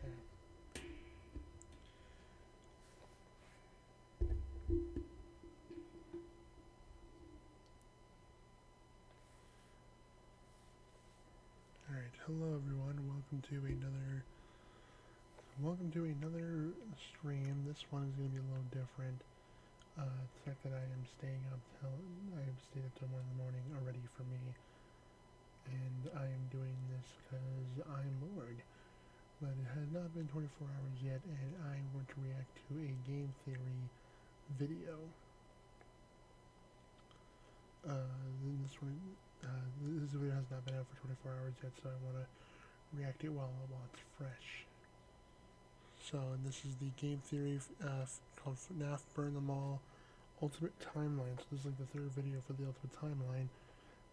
Okay. Alright, hello everyone, welcome to another stream. This one is going to be a little different. The fact that I have stayed up till 1 in the morning already for me, and I am doing this because I'm bored. But it has not been 24 hours yet, and I want to react to a game theory video. This video has not been out for 24 hours yet, so I want to react to it while it's fresh. So, and this is the game theory called FNAF Burn Them All Ultimate Timeline. So this is like the third video for the Ultimate Timeline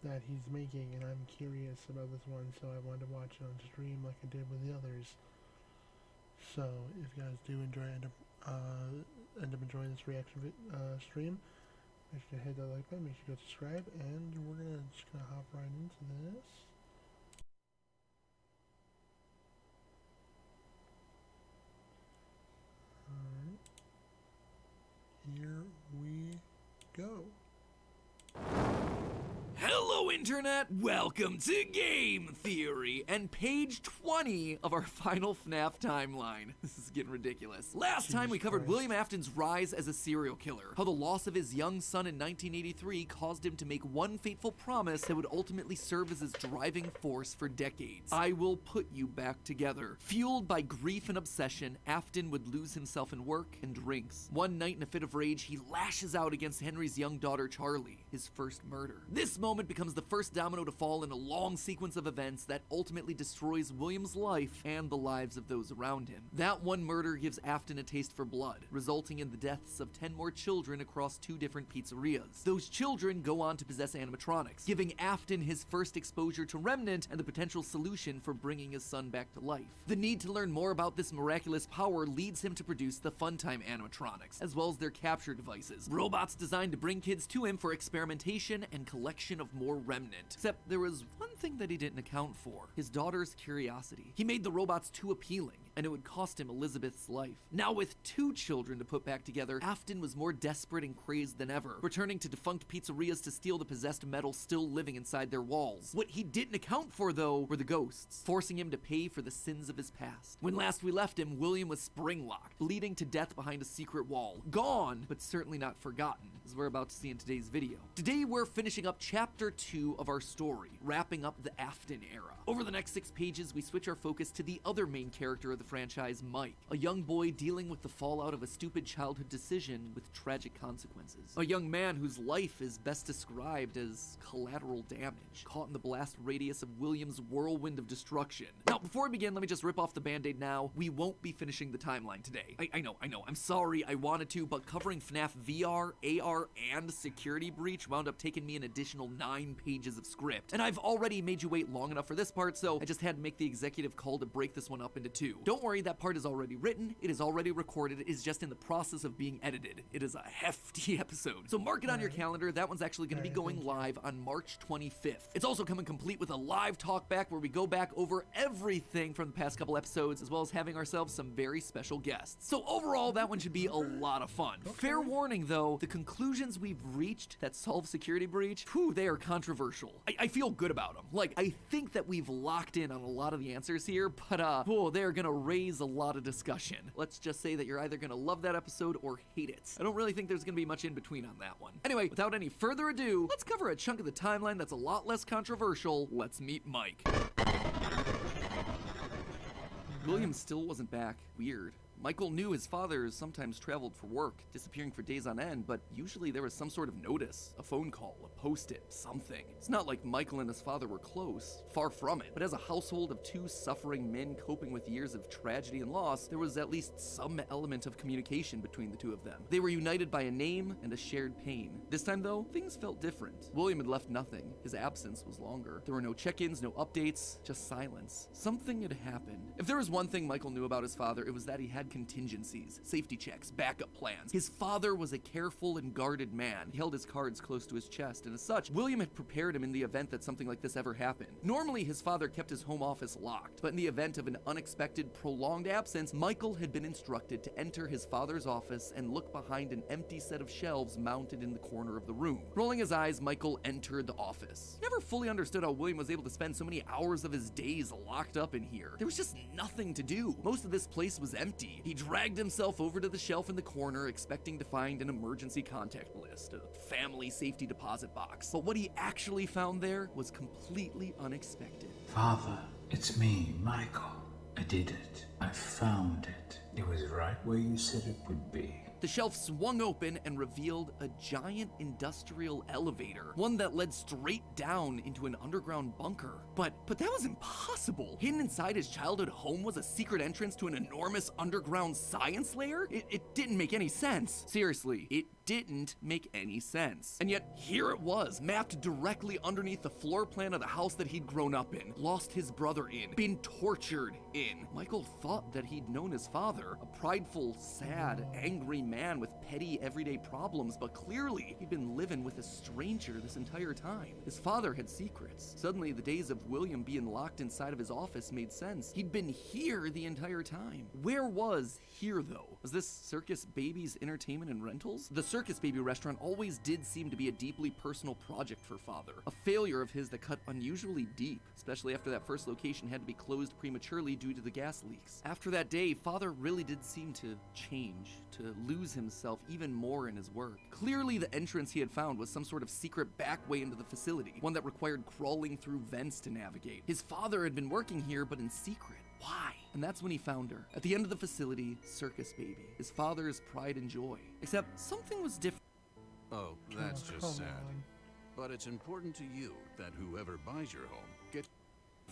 that he's making, and I'm curious about this one, so I wanted to watch it on stream like I did with the others. So, if you guys do end up enjoying this reaction stream, make sure to hit that like button, make sure to subscribe, and we're just gonna hop right into this. Alright. Here we go. Hello Internet, welcome to Game Theory and page 20 of our final FNAF timeline. This is getting ridiculous. Last time we covered William Afton's rise as a serial killer, how the loss of his young son in 1983 caused him to make one fateful promise that would ultimately serve as his driving force for decades. I will put you back together. Fueled by grief and obsession, Afton would lose himself in work and drinks. One night in a fit of rage, he lashes out against Henry's young daughter Charlie, his first murder. This moment becomes the first domino to fall in a long sequence of events that ultimately destroys William's life and the lives of those around him. That one murder gives Afton a taste for blood, resulting in the deaths of 10 more children across 2 different pizzerias. Those children go on to possess animatronics, giving Afton his first exposure to Remnant and the potential solution for bringing his son back to life. The need to learn more about this miraculous power leads him to produce the Funtime animatronics, as well as their capture devices, robots designed to bring kids to him for experimentation and collection of more Remnant. Except there was one thing that he didn't account for: his daughter's curiosity. He made the robots too appealing, and it would cost him Elizabeth's life. Now with 2 children to put back together, Afton was more desperate and crazed than ever, returning to defunct pizzerias to steal the possessed metal still living inside their walls. What he didn't account for, though, were the ghosts, forcing him to pay for the sins of his past. When last we left him, William was spring-locked, bleeding to death behind a secret wall. Gone, but certainly not forgotten, as we're about to see in today's video. Today we're finishing up chapter 2 of our story, wrapping up the Afton era. Over the next 6 pages, we switch our focus to the other main character of the franchise, Mike, a young boy dealing with the fallout of a stupid childhood decision with tragic consequences. A young man whose life is best described as collateral damage, caught in the blast radius of William's whirlwind of destruction. Now, before we begin, let me just rip off the band-aid now. We won't be finishing the timeline today. I know, I'm sorry, I wanted to, but covering FNAF VR, AR, and Security Breach wound up taking me an additional 9 pages of script. And I've already made you wait long enough for this part, so I just had to make the executive call to break this one up into 2. Don't worry, that part is already written, it is already recorded, it is just in the process of being edited. It is a hefty episode. So mark it on your calendar, that one's actually going to be going live on March 25th. It's also coming complete with a live talk back where we go back over everything from the past couple episodes, as well as having ourselves some very special guests. So overall, that one should be a lot of fun. Fair warning though, the conclusions we've reached that solve Security Breach, they are controversial. I feel good about them. Like, I think that we've locked in on a lot of the answers here, but they're gonna raise a lot of discussion. Let's just say that you're either gonna love that episode or hate it. I don't really think there's gonna be much in between on that one. Anyway, without any further ado, let's cover a chunk of the timeline that's a lot less controversial. Let's meet Mike. William still wasn't back. Weird. Michael knew his father sometimes traveled for work, disappearing for days on end, but usually there was some sort of notice, a phone call, a post-it, something. It's not like Michael and his father were close, far from it, but as a household of 2 suffering men coping with years of tragedy and loss, there was at least some element of communication between the 2 of them. They were united by a name and a shared pain. This time though, things felt different. William had left nothing. His absence was longer. There were no check-ins, no updates, just silence. Something had happened. If there was one thing Michael knew about his father, it was that he had had contingencies, safety checks, backup plans. His father was a careful and guarded man. He held his cards close to his chest, and as such, William had prepared him in the event that something like this ever happened. Normally, his father kept his home office locked, but in the event of an unexpected, prolonged absence, Michael had been instructed to enter his father's office and look behind an empty set of shelves mounted in the corner of the room. Rolling his eyes, Michael entered the office. He never fully understood how William was able to spend so many hours of his days locked up in here. There was just nothing to do. Most of this place was empty. He dragged himself over to the shelf in the corner, expecting to find an emergency contact list, a family safety deposit box. But what he actually found there was completely unexpected. Father, it's me, Michael. I did it. I found it. It was right where you said it would be. The shelf swung open and revealed a giant industrial elevator, one that led straight down into an underground bunker. But that was impossible. Hidden inside his childhood home was a secret entrance to an enormous underground science lair? It didn't make any sense. Seriously, it didn't make any sense. And yet, here it was, mapped directly underneath the floor plan of the house that he'd grown up in, lost his brother in, been tortured in. Michael thought that he'd known his father, a prideful, sad, angry man with petty, everyday problems, but clearly, he'd been living with a stranger this entire time. His father had secrets. Suddenly, the days of William being locked inside of his office made sense. He'd been here the entire time. Where was here, though? Was this Circus Baby's entertainment and rentals? The Circus Baby restaurant always did seem to be a deeply personal project for Father. A failure of his that cut unusually deep, especially after that first location had to be closed prematurely due to the gas leaks. After that day, Father really did seem to change, to lose himself even more in his work. Clearly, the entrance he had found was some sort of secret back way into the facility, one that required crawling through vents to navigate. His father had been working here, but in secret. Why? And that's when he found her. At the end of the facility, Circus Baby, his father's pride and joy. Except something was different. Oh, that's just sad. But it's important to you that whoever buys your home gets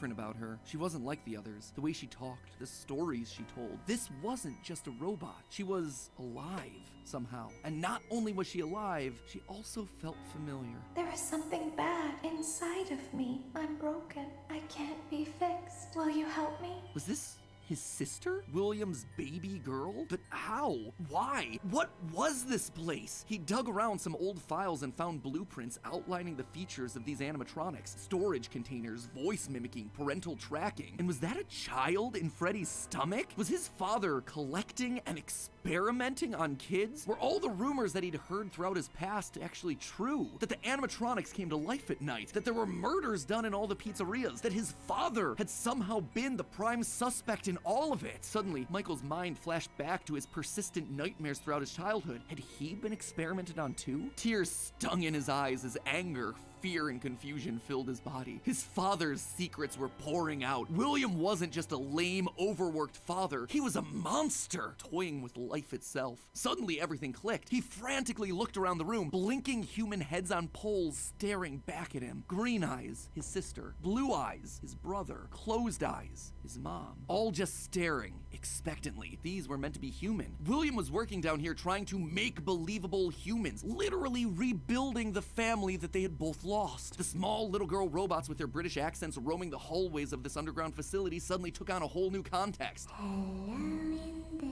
About her. She wasn't like the others. The way she talked, the stories she told. This wasn't just a robot. She was alive somehow. And not only was she alive, she also felt familiar. There is something bad inside of me. I'm broken. I can't be fixed. Will you help me? Was this his sister? William's baby girl? But how? Why? What was this place? He dug around some old files and found blueprints outlining the features of these animatronics. Storage containers, voice mimicking, parental tracking. And was that a child in Freddy's stomach? Was his father collecting and experimenting on kids? Were all the rumors that he'd heard throughout his past actually true? That the animatronics came to life at night? That there were murders done in all the pizzerias? That his father had somehow been the prime suspect in all of it? Suddenly, Michael's mind flashed back to his persistent nightmares throughout his childhood. Had he been experimented on too? Tears stung in his eyes as anger, fear, and confusion filled his body. His father's secrets were pouring out. William wasn't just a lame, overworked father. He was a monster, toying with life itself. Suddenly, everything clicked. He frantically looked around the room, blinking human heads on poles staring back at him. Green eyes, his sister. Blue eyes, his brother. Closed eyes, his mom. All just staring, expectantly. These were meant to be human. William was working down here trying to make believable humans, literally rebuilding the family that they had both lost. The small little girl robots with their British accents roaming the hallways of this underground facility suddenly took on a whole new context. Hello in there.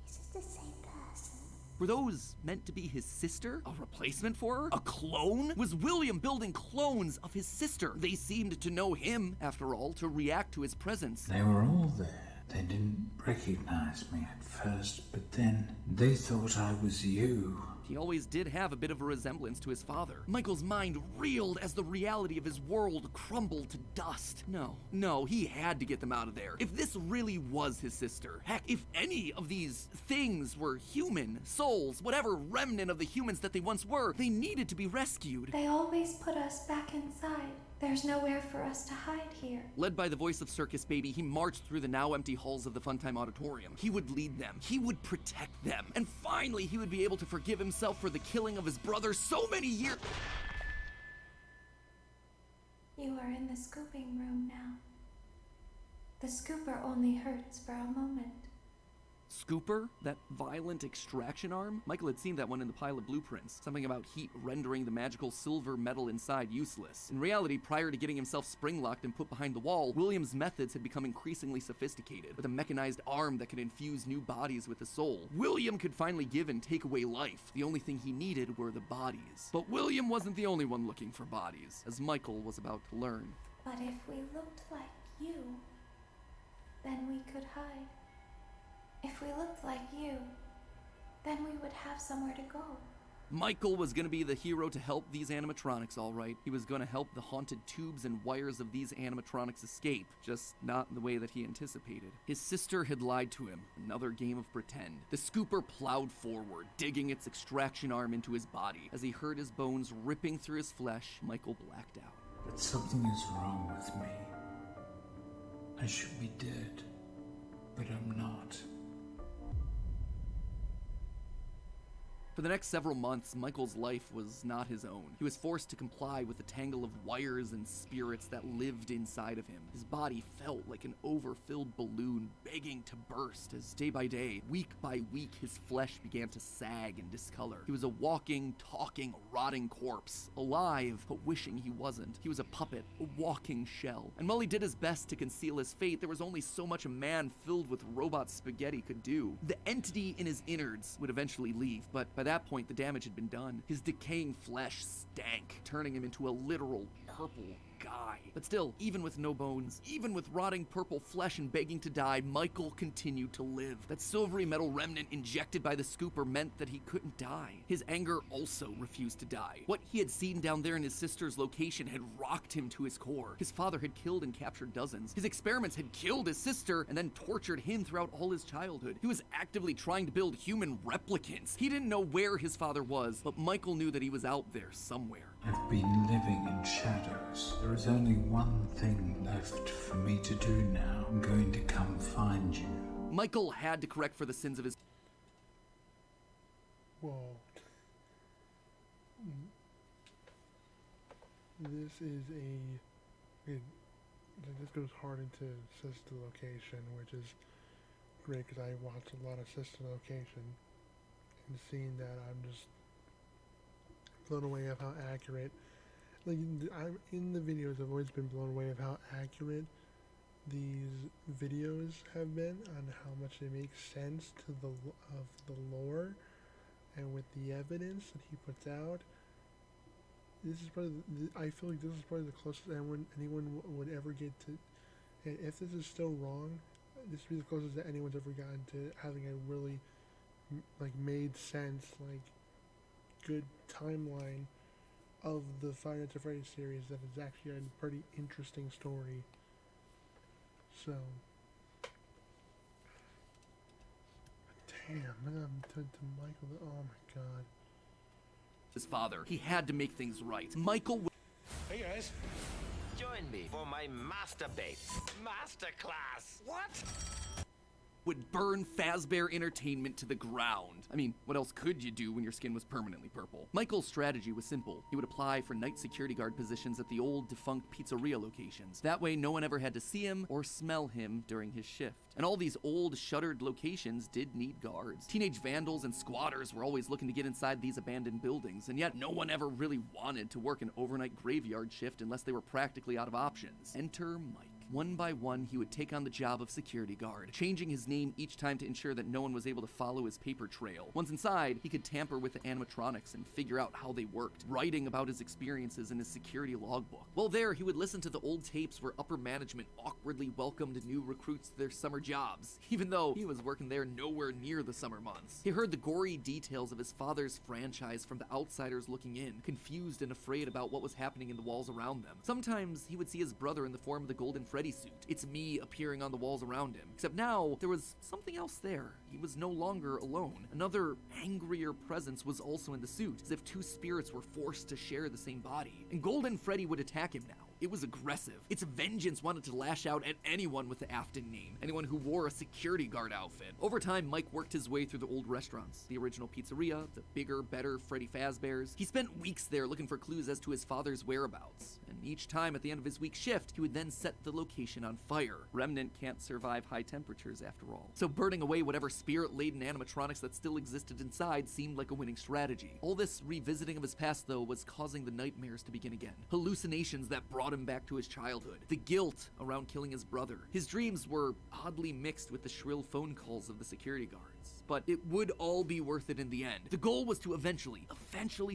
Is this the same person? Were those meant to be his sister? A replacement for her? A clone? Was William building clones of his sister? They seemed to know him, after all, to react to his presence. They were all there. They didn't recognize me at first, but then they thought I was you. He always did have a bit of a resemblance to his father. Michael's mind reeled as the reality of his world crumbled to dust. No, he had to get them out of there. If this really was his sister, heck, if any of these things were human, souls, whatever remnant of the humans that they once were, they needed to be rescued. They always put us back inside. There's nowhere for us to hide here. Led by the voice of Circus Baby, he marched through the now empty halls of the Funtime Auditorium. He would lead them. He would protect them. And finally, he would be able to forgive himself for the killing of his brother so many years. You are in the scooping room now. The scooper only hurts for a moment. Scooper? That violent extraction arm? Michael had seen that one in the pile of blueprints. Something about heat rendering the magical silver metal inside useless. In reality, prior to getting himself spring-locked and put behind the wall, William's methods had become increasingly sophisticated, with a mechanized arm that could infuse new bodies with a soul. William could finally give and take away life. The only thing he needed were the bodies. But William wasn't the only one looking for bodies, as Michael was about to learn. But if we looked like you, then we could hide. If we looked like you, then we would have somewhere to go. Michael was going to be the hero to help these animatronics, all right. He was going to help the haunted tubes and wires of these animatronics escape, just not in the way that he anticipated. His sister had lied to him, another game of pretend. The scooper plowed forward, digging its extraction arm into his body. As he heard his bones ripping through his flesh, Michael blacked out. But something is wrong with me. I should be dead, but I'm not. For the next several months, Michael's life was not his own. He was forced to comply with the tangle of wires and spirits that lived inside of him. His body felt like an overfilled balloon begging to burst as day by day, week by week, his flesh began to sag and discolor. He was a walking, talking, rotting corpse, alive, but wishing he wasn't. He was a puppet, a walking shell. And while he did his best to conceal his fate, there was only so much a man filled with robot spaghetti could do. The entity in his innards would eventually leave, but by that point, the damage had been done. His decaying flesh stank, turning him into a literal purple guy. But still, even with no bones, even with rotting purple flesh and begging to die, Michael continued to live. That silvery metal remnant injected by the scooper meant that he couldn't die. His anger also refused to die. What he had seen down there in his sister's location had rocked him to his core. His father had killed and captured dozens. His experiments had killed his sister and then tortured him throughout all his childhood. He was actively trying to build human replicants. He didn't know where his father was, but Michael knew that he was out there somewhere. I've been living in shadows. There is only one thing left for me to do now. I'm going to come find you. Michael had to correct for the sins of his... Whoa. This is this goes hard into sister location, which is great because I watch a lot of sister location, and seeing that I'm just blown away of how accurate, like I'm in the videos, I've always been blown away of how accurate these videos have been on how much they make sense to the lore and with the evidence that he puts out. This is probably I feel like this is probably the closest anyone would ever get to, and if this is still wrong, this would be the closest that anyone's ever gotten to having a really like made sense, like good timeline of the Five Nights at Freddy's series that is actually a pretty interesting story. So, damn, to Michael, oh my god. His father. He had to make things right. Michael... Hey guys. Join me for my masturbate masterclass. What? would burn Fazbear Entertainment to the ground. I mean, what else could you do when your skin was permanently purple? Michael's strategy was simple. He would apply for night security guard positions at the old defunct pizzeria locations. That way, no one ever had to see him or smell him during his shift. And all these old, shuttered locations did need guards. Teenage vandals and squatters were always looking to get inside these abandoned buildings, and yet no one ever really wanted to work an overnight graveyard shift unless they were practically out of options. Enter Mike. One by one, he would take on the job of security guard, changing his name each time to ensure that no one was able to follow his paper trail. Once inside, he could tamper with the animatronics and figure out how they worked, writing about his experiences in his security logbook. While there, he would listen to the old tapes where upper management awkwardly welcomed new recruits to their summer jobs, even though he was working there nowhere near the summer months. He heard the gory details of his father's franchise from the outsiders looking in, confused and afraid about what was happening in the walls around them. Sometimes he would see his brother in the form of the Golden Freddy suit. It's me appearing on the walls around him. Except now, there was something else there. He was no longer alone. Another, angrier presence was also in the suit, as if two spirits were forced to share the same body. And Golden Freddy would attack him now. it was aggressive. Its vengeance wanted to lash out at anyone with the AFTON name, anyone who wore a security guard outfit. Over time, Mike worked his way through the old restaurants, the original pizzeria, the bigger, better Freddy Fazbear's. He spent weeks there looking for clues as to his father's whereabouts, and each time at the end of his week's shift, he would then set the location on fire. Remnant can't survive high temperatures after all. So burning away whatever spirit-laden animatronics that still existed inside seemed like a winning strategy. All this revisiting of his past, though, was causing the nightmares to begin again. Hallucinations that brought him back to his childhood. The guilt around killing his brother. His dreams were oddly mixed with the shrill phone calls of the security guards. But it would all be worth it in the end. The goal was to eventually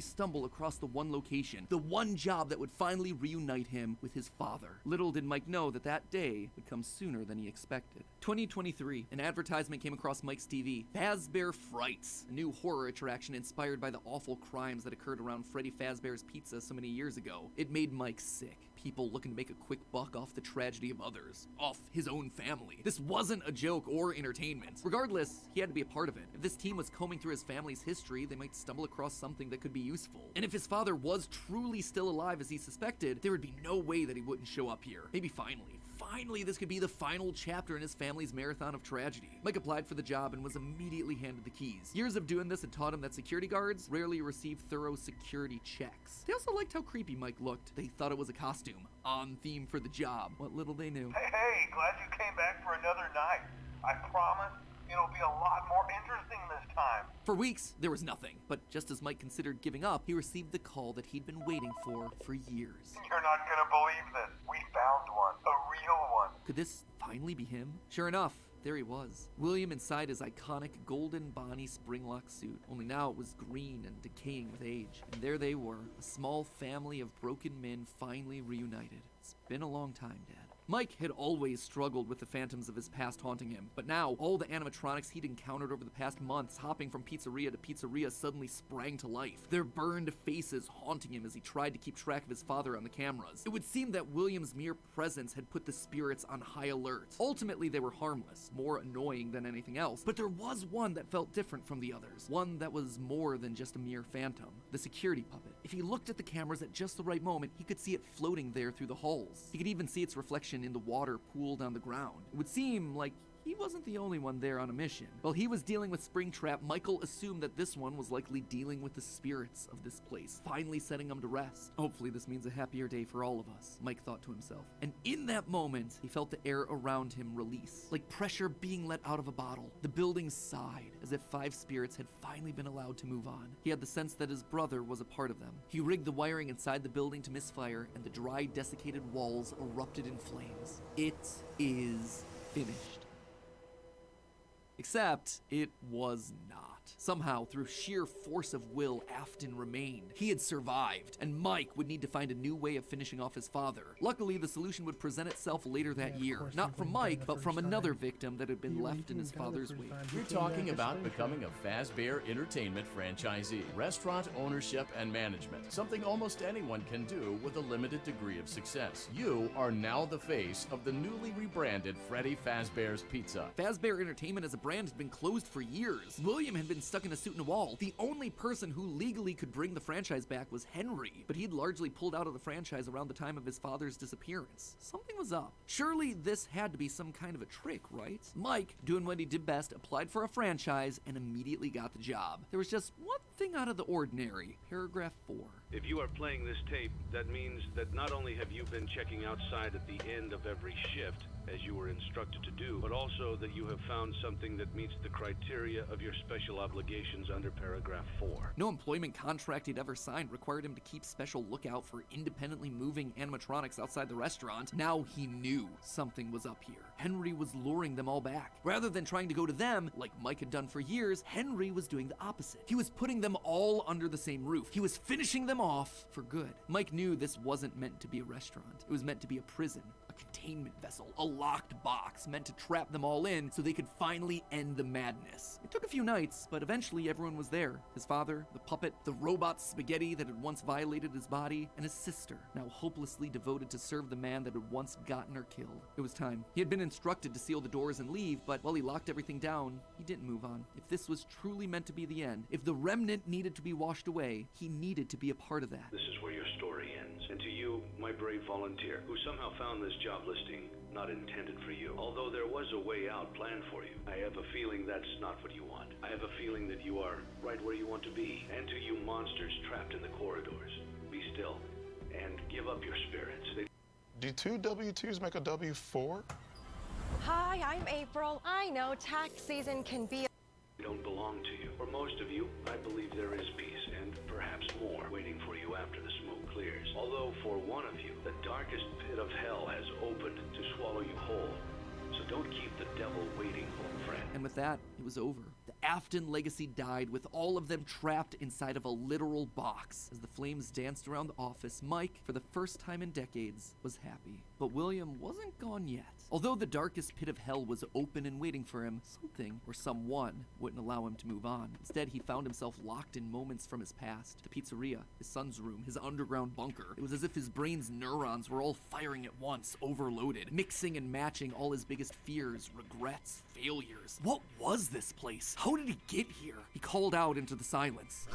stumble across the one location, the one job that would finally reunite him with his father. Little did Mike know that that day would come sooner than he expected. 2023, an advertisement came across Mike's TV. Fazbear Frights, a new horror attraction inspired by the awful crimes that occurred around Freddy Fazbear's Pizza so many years ago. It made Mike sick. People looking to make a quick buck off the tragedy of others, off his own family. This wasn't a joke or entertainment. Regardless, he had to be a part of it. If this team was combing through his family's history, they might stumble across something that could be useful. And if his father was truly still alive as he suspected, there would be no way that he wouldn't show up here. Maybe finally, this could be the final chapter in his family's marathon of tragedy. Mike applied for the job and was immediately handed the keys. Years of doing this had taught him that security guards rarely receive thorough security checks. They also liked how creepy Mike looked. They thought it was a costume, on theme for the job. What little they knew. Hey, glad you came back for another night. I promise it'll be a lot more interesting this time. For weeks, there was nothing. But just as Mike considered giving up, he received the call that he'd been waiting for years. You're not gonna believe this. We found one. A real one. Could this finally be him? Sure enough, there he was. William inside his iconic golden Bonnie Springlock suit, only now it was green and decaying with age. And there they were, a small family of broken men finally reunited. It's been a long time, Dad. Mike had always struggled with the phantoms of his past haunting him, but now all the animatronics he'd encountered over the past months hopping from pizzeria to pizzeria suddenly sprang to life, their burned faces haunting him as he tried to keep track of his father on the cameras. It would seem that William's mere presence had put the spirits on high alert. Ultimately, they were harmless, more annoying than anything else, but there was one that felt different from the others, one that was more than just a mere phantom, the security puppet. If he looked at the cameras at just the right moment, he could see it floating there through the halls. He could even see its reflection in the water pooled on the ground. It would seem like he wasn't the only one there on a mission. While he was dealing with Springtrap, Michael assumed that this one was likely dealing with the spirits of this place, finally setting them to rest. Hopefully this means a happier day for all of us, Mike thought to himself. And in that moment, he felt the air around him release, like pressure being let out of a bottle. The building sighed, as if 5 spirits had finally been allowed to move on. He had the sense that his brother was a part of them. He rigged the wiring inside the building to misfire, and the dry, desiccated walls erupted in flames. It is finished. Except it was not. Somehow, through sheer force of will, AFTON remained. He had survived, and Mike would need to find a new way of finishing off his father. Luckily, the solution would present itself later that year. Not from Mike, but from another victim that had been left in his father's wake. You're talking about becoming a Fazbear Entertainment franchisee. Restaurant ownership and management. Something almost anyone can do with a limited degree of success. You are now the face of the newly rebranded Freddy Fazbear's Pizza. Fazbear Entertainment as a brand had been closed for years. William had been stuck in a suit and a wall. The only person who legally could bring the franchise back was Henry, but he'd largely pulled out of the franchise around the time of his father's disappearance. Something was up. Surely this had to be some kind of a trick, right? Mike, doing what he did best, applied for a franchise and immediately got the job. There was just one thing out of the ordinary. Paragraph 4. If you are playing this tape, that means that not only have you been checking outside at the end of every shift, as you were instructed to do, but also that you have found something that meets the criteria of your special obligations under paragraph 4. No employment contract he'd ever signed required him to keep special lookout for independently moving animatronics outside the restaurant. Now he knew something was up here. Henry was luring them all back. Rather than trying to go to them, like Mike had done for years, Henry was doing the opposite. He was putting them all under the same roof. He was finishing them off for good. Mike knew this wasn't meant to be a restaurant. It was meant to be a prison, a containment vessel, a locked box meant to trap them all in so they could finally end the madness. It took a few nights, but eventually everyone was there. His father, the puppet, the robot spaghetti that had once violated his body, and his sister, now hopelessly devoted to serve the man that had once gotten her killed. It was time. He had been instructed to seal the doors and leave, but while he locked everything down, he didn't move on. If this was truly meant to be the end, if the remnant needed to be washed away, he needed to be a part of that. This is where your story ends. And to you, my brave volunteer, who somehow found this job listing not intended for you. Although there was a way out planned for you, I have a feeling that's not what you want. I have a feeling that you are right where you want to be. And to you monsters trapped in the corridors, be still and give up your spirits. Do 2 W2s make a W4? Hi, I'm April. I know tax season can be... They don't belong to you. For most of you, I believe there is peace and perhaps more waiting for you after the smoke clears. Although for one of you, the darkest pit of hell has opened to swallow you whole. So don't keep the devil waiting, old friend. And with that, it was over. The AFTON legacy died with all of them trapped inside of a literal box. As the flames danced around the office, Mike, for the first time in decades, was happy. But William wasn't gone yet. Although the darkest pit of hell was open and waiting for him, something or someone wouldn't allow him to move on. Instead, he found himself locked in moments from his past. The pizzeria, his son's room, his underground bunker. It was as if his brain's neurons were all firing at once, overloaded, mixing and matching all his biggest fears, regrets, failures. What was this place? How did he get here? He called out into the silence.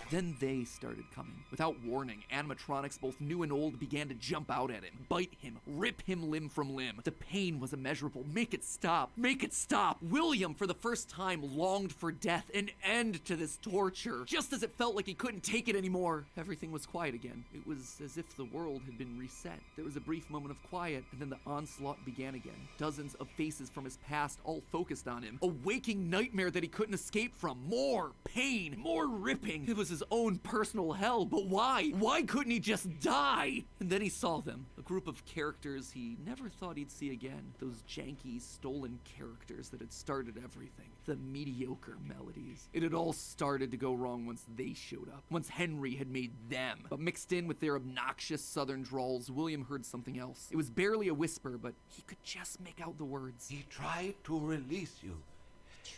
Then they started coming. Without warning, animatronics, both new and old, began to jump out at him, bite him, rip him limb from limb. The pain was immeasurable. Make it stop. Make it stop. William, for the first time, longed for death, an end to this torture. Just as it felt like he couldn't take it anymore, everything was quiet again. It was as if the world had been reset. There was a brief moment of quiet, and then the onslaught began again. Dozens of faces from his past all focused on him. A waking nightmare that he couldn't escape from. More pain, more ripping. It was his own personal hell, but why? Why couldn't he just die? And then he saw them, a group of characters he never thought he'd see again. Those janky, stolen characters that had started everything. The mediocre melodies. It had all started to go wrong once they showed up, once Henry had made them. But mixed in with their obnoxious southern drawls, William heard something else. It was barely a whisper, but he could just make out the words. He tried to release you.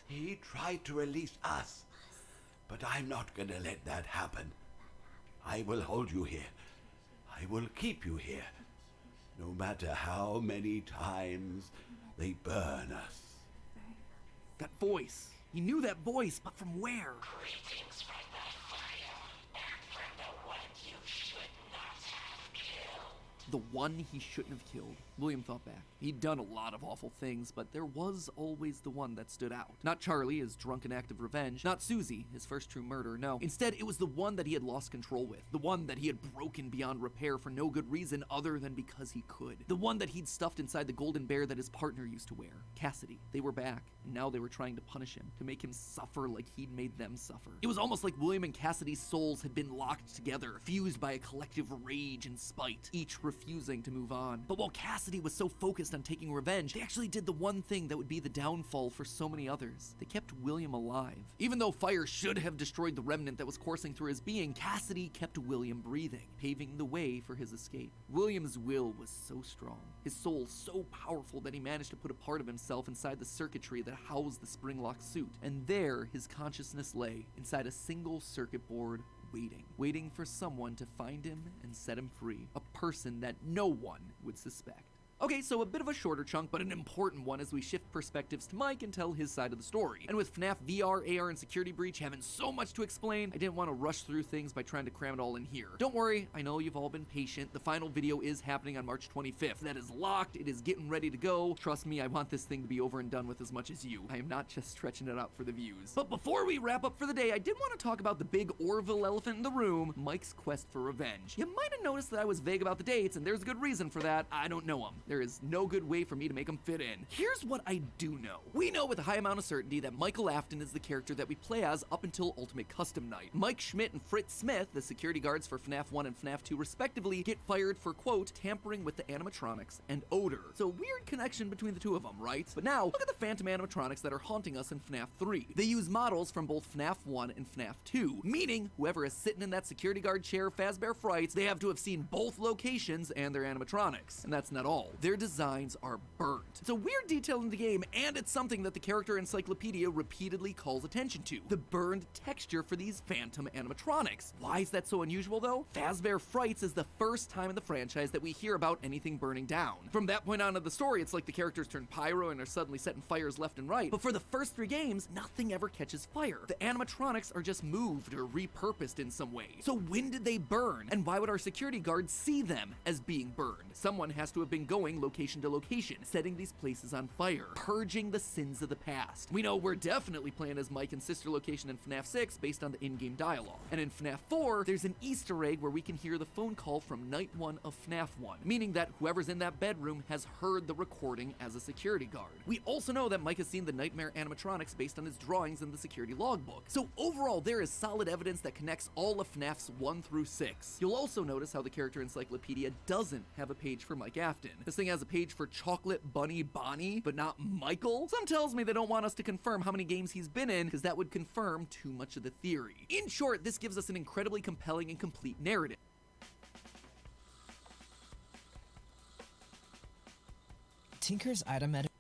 He tried to release us. But I'm not gonna let that happen. I will hold you here. I will keep you here. No matter how many times they burn us. That voice. He knew that voice, but from where? Greetings from the fire, and from the one you should not have killed. The one he shouldn't have killed. William thought back. He'd done a lot of awful things, but there was always the one that stood out. Not Charlie, his drunken act of revenge. Not Susie, his first true murder, no. Instead, it was the one that he had lost control with. The one that he had broken beyond repair for no good reason other than because he could. The one that he'd stuffed inside the golden bear that his partner used to wear. Cassidy. They were back, and now they were trying to punish him, to make him suffer like he'd made them suffer. It was almost like William and Cassidy's souls had been locked together, fused by a collective rage and spite, each refusing to move on. But while Cassidy was so focused on taking revenge, they actually did the one thing that would be the downfall for so many others. They kept William alive. Even though fire should have destroyed the remnant that was coursing through his being, Cassidy kept William breathing, paving the way for his escape. William's will was so strong, his soul so powerful that he managed to put a part of himself inside the circuitry that housed the spring-locked suit. And there, his consciousness lay, inside a single circuit board, waiting for someone to find him and set him free. A person that no one would suspect. Okay, so a bit of a shorter chunk, but an important one as we shift perspectives to Mike and tell his side of the story. And with FNAF VR, AR, and Security Breach having so much to explain, I didn't want to rush through things by trying to cram it all in here. Don't worry, I know you've all been patient. The final video is happening on March 25th. That is locked, it is getting ready to go. Trust me, I want this thing to be over and done with as much as you. I am not just stretching it out for the views. But before we wrap up for the day, I did want to talk about the big Orville elephant in the room, Mike's quest for revenge. You might have noticed that I was vague about the dates, and there's a good reason for that. I don't know him. There is no good way for me to make them fit in. Here's what I do know. We know with a high amount of certainty that Michael Afton is the character that we play as up until Ultimate Custom Night. Mike Schmidt and Fritz Smith, the security guards for FNAF 1 and FNAF 2 respectively, get fired for, quote, tampering with the animatronics and odor. So weird connection between the two of them, right? But now, look at the phantom animatronics that are haunting us in FNAF 3. They use models from both FNAF 1 and FNAF 2, meaning whoever is sitting in that security guard chair Fazbear Frights, they have to have seen both locations and their animatronics. And that's not all. Their designs are burnt. It's a weird detail in the game, and it's something that the character encyclopedia repeatedly calls attention to. The burned texture for these phantom animatronics. Why is that so unusual though? Fazbear Frights is the first time in the franchise that we hear about anything burning down. From that point on in the story, it's like the characters turn pyro and are suddenly setting fires left and right. But for the first 3 games, nothing ever catches fire. The animatronics are just moved or repurposed in some way. So when did they burn? And why would our security guards see them as being burned? Someone has to have been going location to location, setting these places on fire, purging the sins of the past. We know we're definitely playing as Mike and Sister Location in FNAF 6 based on the in-game dialogue. And in FNAF 4, there's an Easter egg where we can hear the phone call from Night 1 of FNAF 1, meaning that whoever's in that bedroom has heard the recording as a security guard. We also know that Mike has seen the nightmare animatronics based on his drawings in the security logbook. So overall, there is solid evidence that connects all of FNAFs 1 through 6. You'll also notice how the character encyclopedia doesn't have a page for Mike Afton. This thing has a page for Chocolate Bunny Bonnie, but not Michael? Some tells me they don't want us to confirm how many games he's been in, because that would confirm too much of the theory. In short, this gives us an incredibly compelling and complete narrative. Tinker's item edit.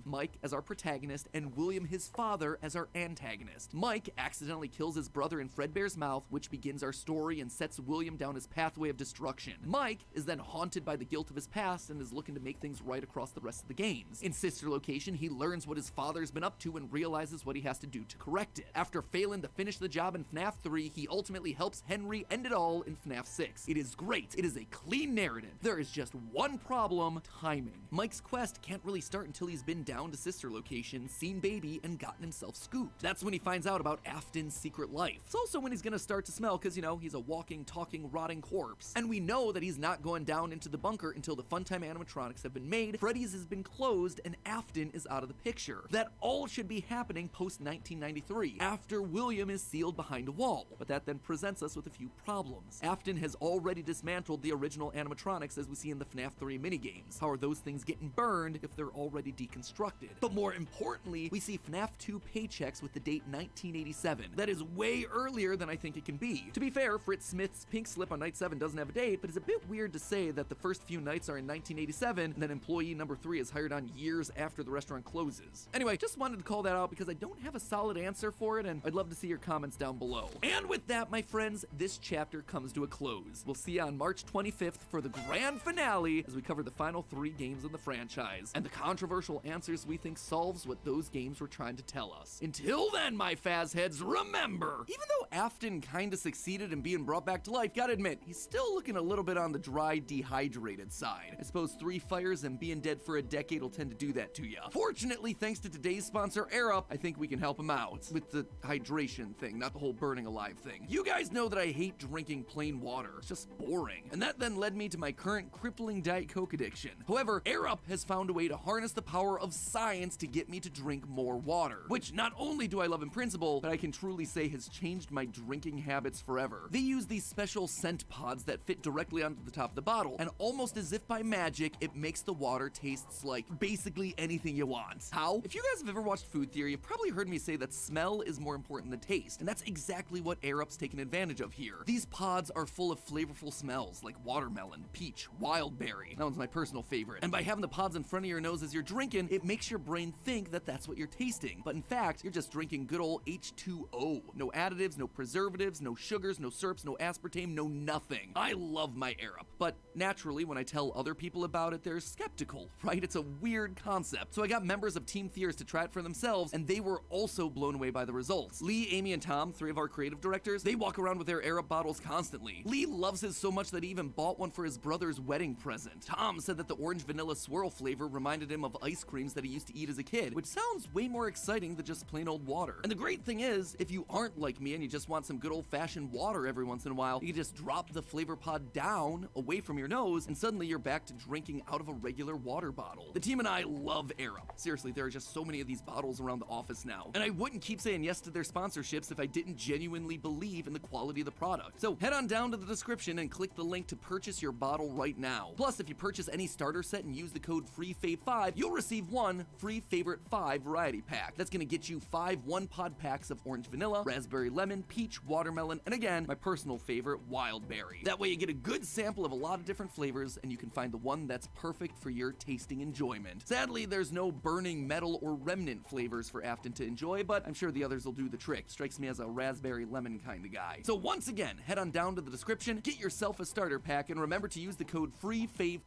Mike as our protagonist and William, his father, as our antagonist. Mike accidentally kills his brother in Fredbear's mouth, which begins our story and sets William down his pathway of destruction. Mike is then haunted by the guilt of his past and is looking to make things right across the rest of the games. In Sister Location, he learns what his father's been up to and realizes what he has to do to correct it. After failing to finish the job in FNAF 3, he ultimately helps Henry end it all in FNAF 6. It is great. It is a clean narrative. There is just one problem: timing. Mike's quest can't really start until he's been down to Sister Location, seen baby, and gotten himself scooped. That's when he finds out about Afton's secret life. It's also when he's gonna start to smell, because, you know, he's a walking, talking, rotting corpse. And we know that he's not going down into the bunker until the Funtime animatronics have been made, Freddy's has been closed, and Afton is out of the picture. That all should be happening post-1993, after William is sealed behind a wall. But that then presents us with a few problems. Afton has already dismantled the original animatronics as we see in the FNAF 3 minigames. How are those things getting burned if they're already deconstructed? But more importantly, we see FNAF 2 paychecks with the date 1987. That is way earlier than I think it can be. To be fair, Fritz Smith's pink slip on night 7 doesn't have a date, but it's a bit weird to say that the first few nights are in 1987 and then employee number 3 is hired on years after the restaurant closes. Anyway, just wanted to call that out because I don't have a solid answer for it, and I'd love to see your comments down below. And with that, my friends, this chapter comes to a close. We'll see you on March 25th for the grand finale as we cover the final 3 games in the franchise and the controversial answers we think solves what those games were trying to tell us. Until then, my Faz heads, remember, even though Afton kinda succeeded in being brought back to life, gotta admit, he's still looking a little bit on the dry, dehydrated side. I suppose 3 fires and being dead for a decade will tend to do that to ya. Fortunately, thanks to today's sponsor, Air Up, I think we can help him out with the hydration thing, not the whole burning alive thing. You guys know that I hate drinking plain water. It's just boring. And that then led me to my current crippling Diet Coke addiction. However, Air Up has found a way to harness the power of science to get me to drink more water, which not only do I love in principle, but I can truly say has changed my drinking habits forever. They use these special scent pods that fit directly onto the top of the bottle, and almost as if by magic, it makes the water tastes like basically anything you want. How? If you guys have ever watched Food Theory, you've probably heard me say that smell is more important than taste, and that's exactly what Air Up's taken advantage of here. These pods are full of flavorful smells like watermelon, peach, wild berry. That one's my personal favorite. And by having the pods in front of your nose as you're drinking, it makes your brain think that that's what you're tasting. But in fact, you're just drinking good old H2O. No additives, no preservatives, no sugars, no syrups, no aspartame, no nothing. I love my Air Up. But naturally, when I tell other people about it, they're skeptical, right? It's a weird concept. So I got members of Team Theorist to try it for themselves, and they were also blown away by the results. Lee, Amy, and Tom, 3 of our creative directors, they walk around with their Air Up bottles constantly. Lee loves his so much that he even bought one for his brother's wedding present. Tom said that the orange vanilla swirl flavor reminded him of ice cream creams that he used to eat as a kid, which sounds way more exciting than just plain old water. And the great thing is, if you aren't like me and you just want some good old-fashioned water every once in a while, you can just drop the flavor pod down away from your nose, and suddenly you're back to drinking out of a regular water bottle. The team and I love Aero. Seriously, there are just so many of these bottles around the office now. And I wouldn't keep saying yes to their sponsorships if I didn't genuinely believe in the quality of the product. So head on down to the description and click the link to purchase your bottle right now. Plus, if you purchase any starter set and use the code FREEFAVE5, you'll receive one free Favorite 5 variety pack. That's gonna get you 5 one-pod packs of orange vanilla, raspberry lemon, peach, watermelon, and again, my personal favorite, wild berry. That way you get a good sample of a lot of different flavors, and you can find the one that's perfect for your tasting enjoyment. Sadly, there's no burning metal or remnant flavors for Afton to enjoy, but I'm sure the others will do the trick. Strikes me as a raspberry lemon kind of guy. So once again, head on down to the description, get yourself a starter pack, and remember to use the code FREEFAVE.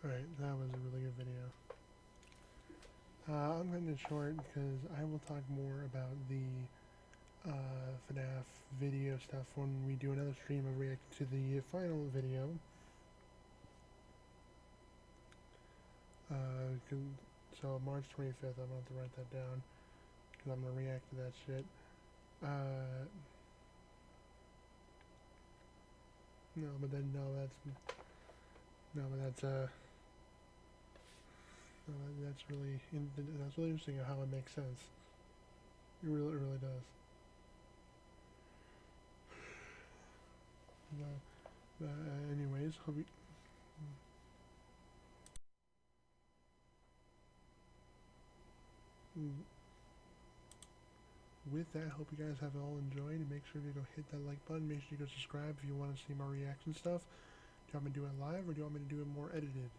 Alright, that was a really good video. I'm cutting it short because I will talk more about the FNAF video stuff when we do another stream of reacting to the final video. So March 25th, I'm going to have to write that down because I'm going to react to that shit. That's really interesting how it makes sense. It really does. Anyways, hope you. With that, hope you guys have all enjoyed, and make sure to go hit that like button. Make sure you go subscribe if you want to see more reaction stuff. Do you want me to do it live, or do you want me to do it more edited?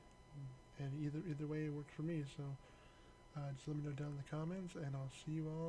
And either way, it works for me. So just let me know down in the comments, and I'll see you all